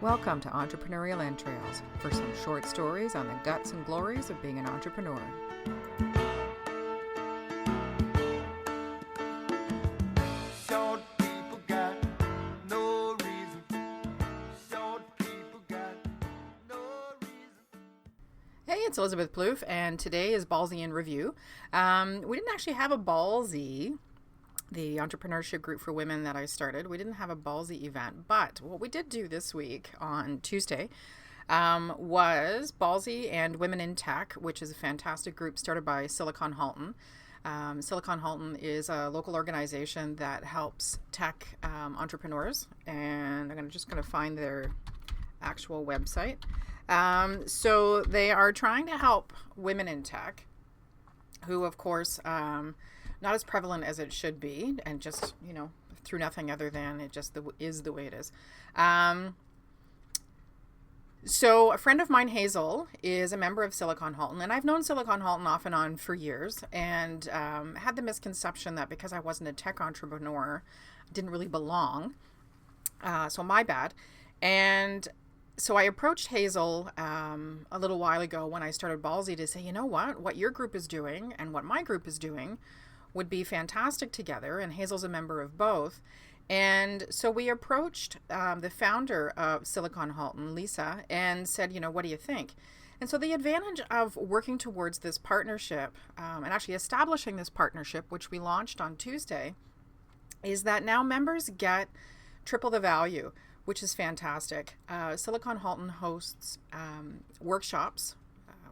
Welcome to Entrepreneurial Entrails for some short stories on the guts and glories of being an entrepreneur. Short people got no reason. Short people got no reason. Hey, it's Elizabeth Plouffe, and today is Ballsy in Review. We didn't actually have a Ballsy, the entrepreneurship group for women that I started. We didn't have a Ballsy event, but what we did do this week on Tuesday was Ballsy and Women in Tech, which is a fantastic group started by Silicon Halton. Silicon Halton is a local organization that helps tech entrepreneurs, and I'm just going to find their actual website. So they are trying to help women in tech who, of course, not as prevalent as it should be, and just, through nothing other than it just is the way it is. So a friend of mine, Hazel, is a member of Silicon Halton, and I've known Silicon Halton off and on for years, and had the misconception that because I wasn't a tech entrepreneur, I didn't really belong. So my bad. And so I approached Hazel a little while ago when I started Ballsy to say, you know what your group is doing and what my group is doing would be fantastic together, and Hazel's a member of both. And so we approached the founder of Silicon Halton, Lisa, and said, what do you think? And so the advantage of working towards this partnership and actually establishing this partnership, which we launched on Tuesday, is that now members get triple the value, which is fantastic. Silicon Halton hosts workshops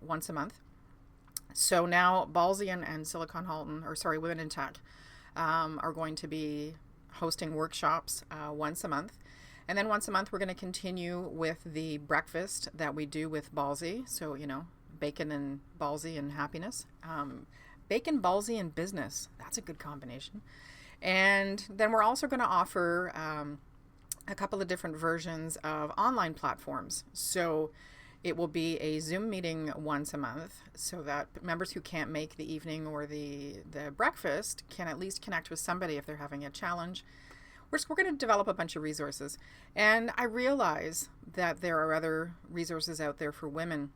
once a month. So now Ballsy and Silicon Halton, Women in Tech, are going to be hosting workshops once a month. And then once a month, we're going to continue with the breakfast that we do with Ballsy. So, bacon and Ballsy and happiness. Bacon, Ballsy, and business. That's a good combination. And then we're also going to offer a couple of different versions of online platforms. So it will be a Zoom meeting once a month so that members who can't make the evening or the breakfast can at least connect with somebody if they're having a challenge. We're going to develop a bunch of resources. And I realize that there are other resources out there for women.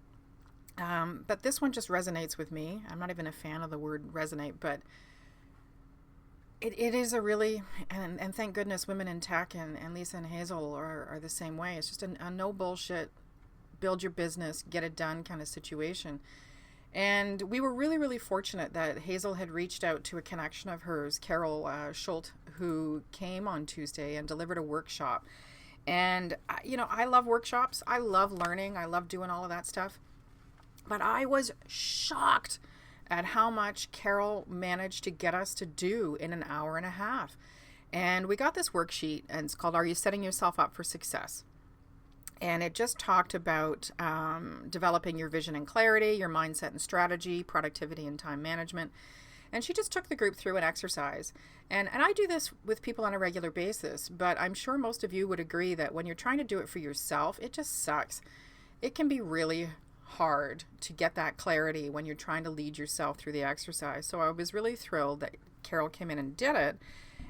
But this one just resonates with me. I'm not even a fan of the word resonate, but it is a really, and thank goodness Women in Tech and Lisa and Hazel are the same way. It's just a no bullshit, build your business, get it done kind of situation. And we were really, really fortunate that Hazel had reached out to a connection of hers, Carol Shulte, who came on Tuesday and delivered a workshop. And, I love workshops. I love learning. I love doing all of that stuff. But I was shocked at how much Carol managed to get us to do in an hour and a half. And we got this worksheet, and it's called, Are You Setting Yourself Up for Success? And it just talked about developing your vision and clarity, your mindset and strategy, productivity and time management. And she just took the group through an exercise. And I do this with people on a regular basis, but I'm sure most of you would agree that when you're trying to do it for yourself, it just sucks. It can be really hard to get that clarity when you're trying to lead yourself through the exercise. So I was really thrilled that Carol came in and did it,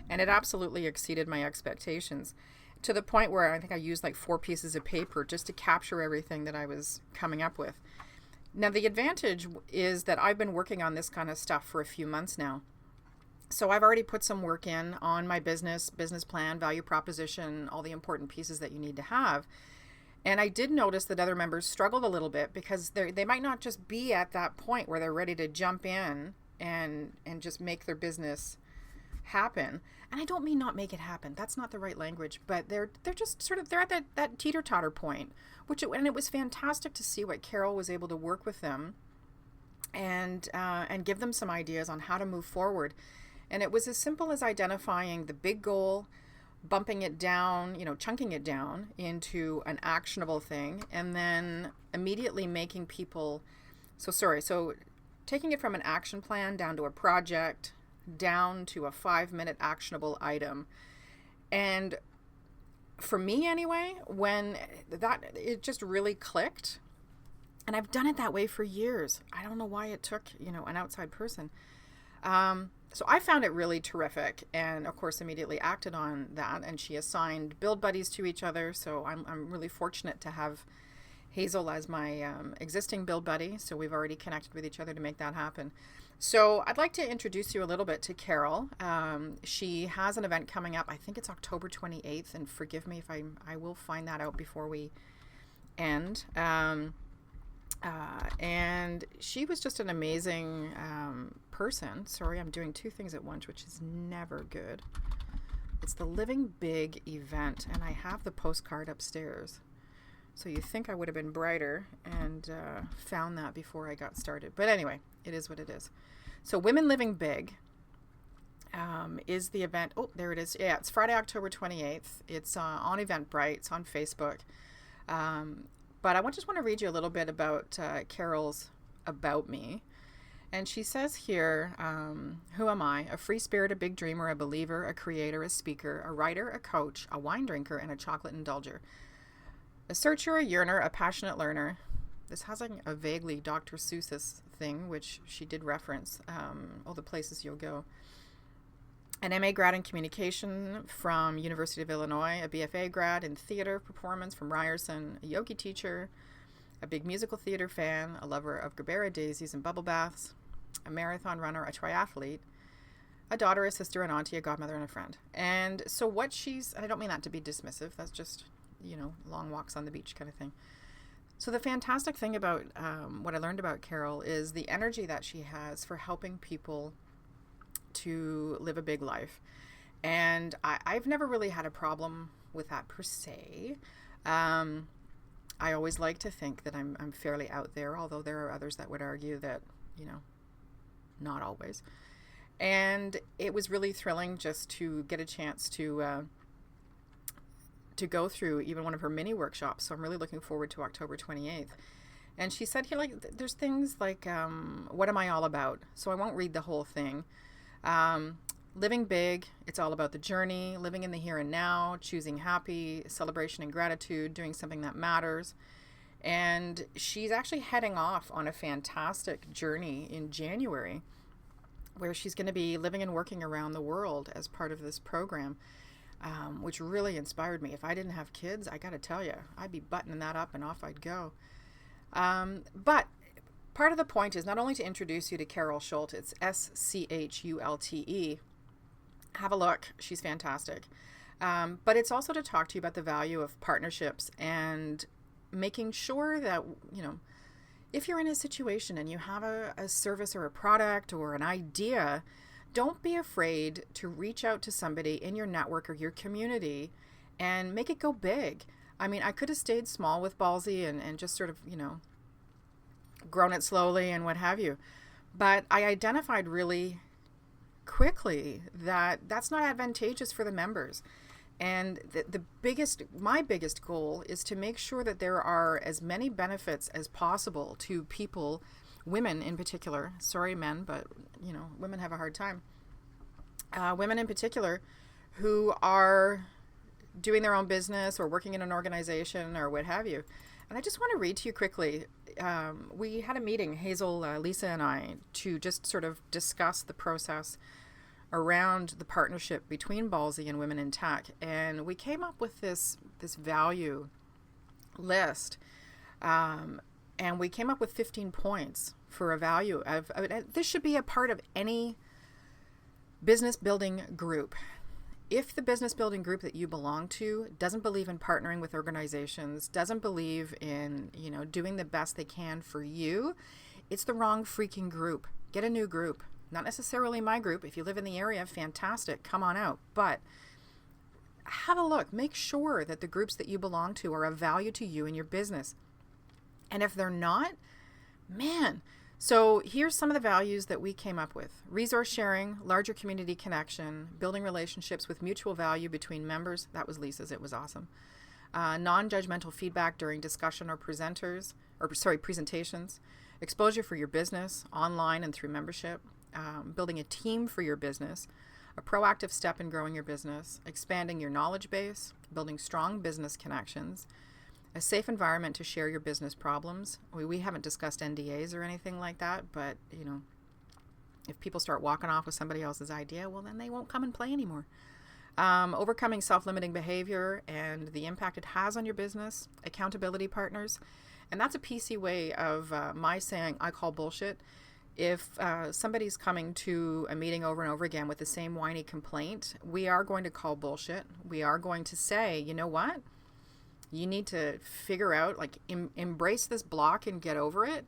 and it absolutely exceeded my expectations, to the point where I think I used like 4 pieces of paper just to capture everything that I was coming up with. Now, the advantage is that I've been working on this kind of stuff for a few months now. So I've already put some work in on my business plan, value proposition, all the important pieces that you need to have. And I did notice that other members struggled a little bit because they might not just be at that point where they're ready to jump in and just make their business happen. And I don't mean not make it happen. That's not the right language, but they're just sort of, they're at that teeter-totter point, and it was fantastic to see what Carol was able to work with them and give them some ideas on how to move forward. And it was as simple as identifying the big goal, bumping it down, chunking it down into an actionable thing, and then immediately making people, so taking it from an action plan down to a project, down to a 5-minute actionable item. And for me anyway, when it just really clicked, and I've done it that way for years. I don't know why it took, an outside person. So I found it really terrific, and of course immediately acted on that, and she assigned build buddies to each other. So I'm really fortunate to have Hazel as my existing build buddy. So we've already connected with each other to make that happen. So I'd like to introduce you a little bit to Carol. She has an event coming up. I think it's October 28th, and forgive me if I will find that out before we end. And she was just an amazing person. Sorry, I'm doing two things at once, which is never good. It's the Living Big event, and I have the postcard upstairs. So you think I would have been brighter and found that before I got started. But anyway, it is what it is. So Women Living Big is the event. Oh, there it is. Yeah, it's Friday, October 28th. It's on Eventbrite. It's on Facebook. But I just want to read you a little bit about Carol's About Me. And she says here, who am I? A free spirit, a big dreamer, a believer, a creator, a speaker, a writer, a coach, a wine drinker, and a chocolate indulger. A searcher, a yearner, a passionate learner. This has a vaguely Dr. Seuss thing, which she did reference, all the places you'll go. An MA grad in communication from University of Illinois, a BFA grad in theater performance from Ryerson, a yogi teacher, a big musical theater fan, a lover of Gerbera daisies and bubble baths, a marathon runner, a triathlete, a daughter, a sister, an auntie, a godmother, and a friend. And so what I don't mean that to be dismissive, that's just, long walks on the beach kind of thing. So the fantastic thing about what I learned about Carol is the energy that she has for helping people to live a big life. And I've never really had a problem with that per se. I always like to think that I'm fairly out there, although there are others that would argue that, not always. And it was really thrilling just to get a chance to go through even one of her mini workshops. So I'm really looking forward to October 28th. And she said here, there's things like, what am I all about? So I won't read the whole thing. Living big, it's all about the journey, living in the here and now, choosing happy, celebration and gratitude, doing something that matters. And she's actually heading off on a fantastic journey in January where she's going to be living and working around the world as part of this program, which really inspired me. If I didn't have kids, I got to tell you, I'd be buttoning that up and off I'd go. But part of the point is not only to introduce you to Carol Shulte, it's Schulte. Have a look. She's fantastic. But it's also to talk to you about the value of partnerships and making sure that, if you're in a situation and you have a service or a product or an idea, don't be afraid to reach out to somebody in your network or your community and make it go big. I mean, I could have stayed small with Ballsy and just sort of, grown it slowly and what have you. But I identified really quickly that that's not advantageous for the members. And my biggest goal is to make sure that there are as many benefits as possible to people, women in particular. Sorry, men, but women have a hard time. Women in particular who are doing their own business or working in an organization or what have you. And I just want to read to you quickly. We had a meeting, Hazel, Lisa, and I, to just sort of discuss the process around the partnership between Ballsy and Women in Tech. And we came up with this value list. And we came up with 15 points for a value of this should be a part of any business building group. If the business building group that you belong to doesn't believe in partnering with organizations, doesn't believe in, doing the best they can for you, it's the wrong freaking group. Get a new group. Not necessarily my group. If you live in the area, fantastic. Come on out. But have a look. Make sure that the groups that you belong to are of value to you and your business. And if they're not, man. So here's some of the values that we came up with. Resource sharing, larger community connection, building relationships with mutual value between members. That was Lisa's. It was awesome. Non-judgmental feedback during discussion or presentations. Exposure for your business, online and through membership. Building a team for your business. A proactive step in growing your business. Expanding your knowledge base. Building strong business connections. A safe environment to share your business problems. We haven't discussed NDAs or anything like that, but, If people start walking off with somebody else's idea, well, then they won't come and play anymore. Overcoming self-limiting behavior and the impact it has on your business, accountability partners. And that's a PC way of my saying, I call bullshit. If somebody's coming to a meeting over and over again with the same whiny complaint, we are going to call bullshit. We are going to say, you know what? You need to figure out, like, embrace this block and get over it,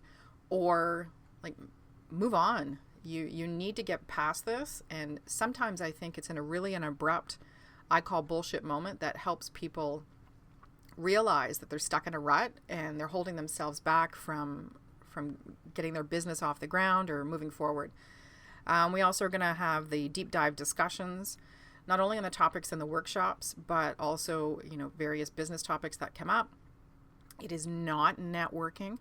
or like move on. You need to get past this. And sometimes I think it's in an abrupt, I call bullshit moment that helps people realize that they're stuck in a rut and they're holding themselves back from getting their business off the ground or moving forward. We also are going to have the deep dive discussions, not only on the topics in the workshops, but also, various business topics that come up. It is not networking.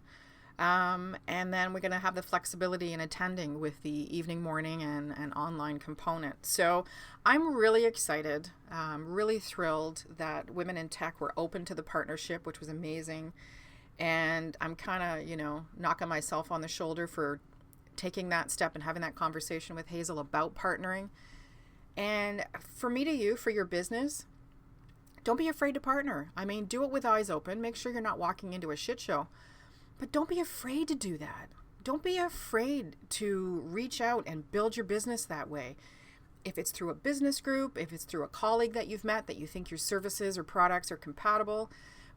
And then we're going to have the flexibility in attending with the evening, morning, and online component. So I'm really excited, really thrilled that Women in Tech were open to the partnership, which was amazing. And I'm kind of, knocking myself on the shoulder for taking that step and having that conversation with Hazel about partnering. And for me to you, for your business, don't be afraid to partner. I mean, do it with eyes open. Make sure you're not walking into a shit show. But don't be afraid to do that. Don't be afraid to reach out and build your business that way. If it's through a business group, if it's through a colleague that you've met that you think your services or products are compatible,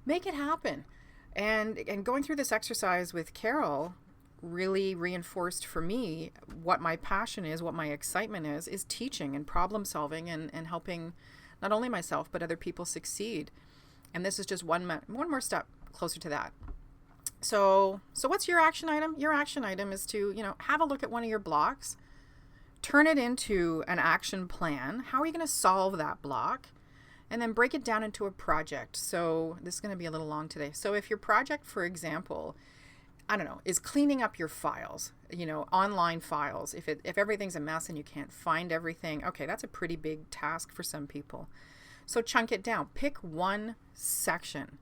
make it happen. And going through this exercise with Carol really reinforced for me what my passion is, what my excitement is teaching and problem solving and helping not only myself, but other people succeed. And this is just one more step closer to that. So what's your action item? Your action item is to, have a look at one of your blocks, turn it into an action plan. How are you going to solve that block? And then break it down into a project. So this is going to be a little long today. So if your project, for example, is cleaning up your files, online files, if everything's a mess and you can't find everything, okay, that's a pretty big task for some people. So chunk it down. Pick one section.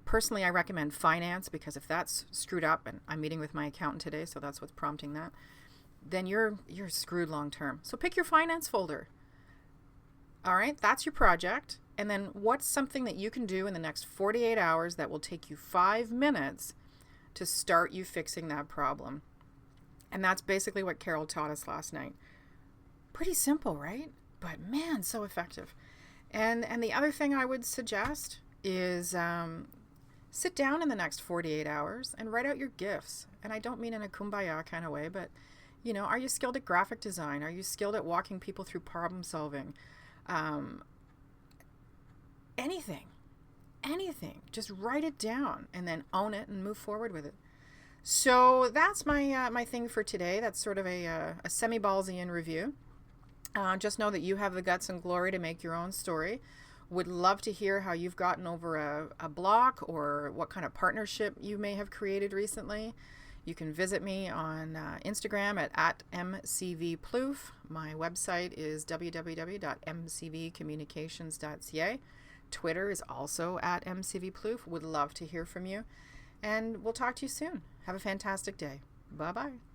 Personally, I recommend finance, because if that's screwed up, and I'm meeting with my accountant today, so that's what's prompting that, then you're screwed long term. So pick your finance folder. All right, that's your project. And then what's something that you can do in the next 48 hours that will take you 5 minutes to start you fixing that problem? And that's basically what Carol taught us last night. Pretty simple, right? But man, so effective. And the other thing I would suggest is sit down in the next 48 hours and write out your gifts. And I don't mean in a kumbaya kind of way, but, are you skilled at graphic design? Are you skilled at walking people through problem solving? Anything, just write it down and then own it and move forward with it. So that's my thing for today. That's sort of a semi-Ballsy review. Just know that you have the guts and glory to make your own story. Would love to hear how you've gotten over a block or what kind of partnership you may have created recently. You can visit me on Instagram at @mcvplouf. My website is www.mcvcommunications.ca. Twitter is also @mcvplouf. Would love to hear from you. And we'll talk to you soon. Have a fantastic day. Bye-bye.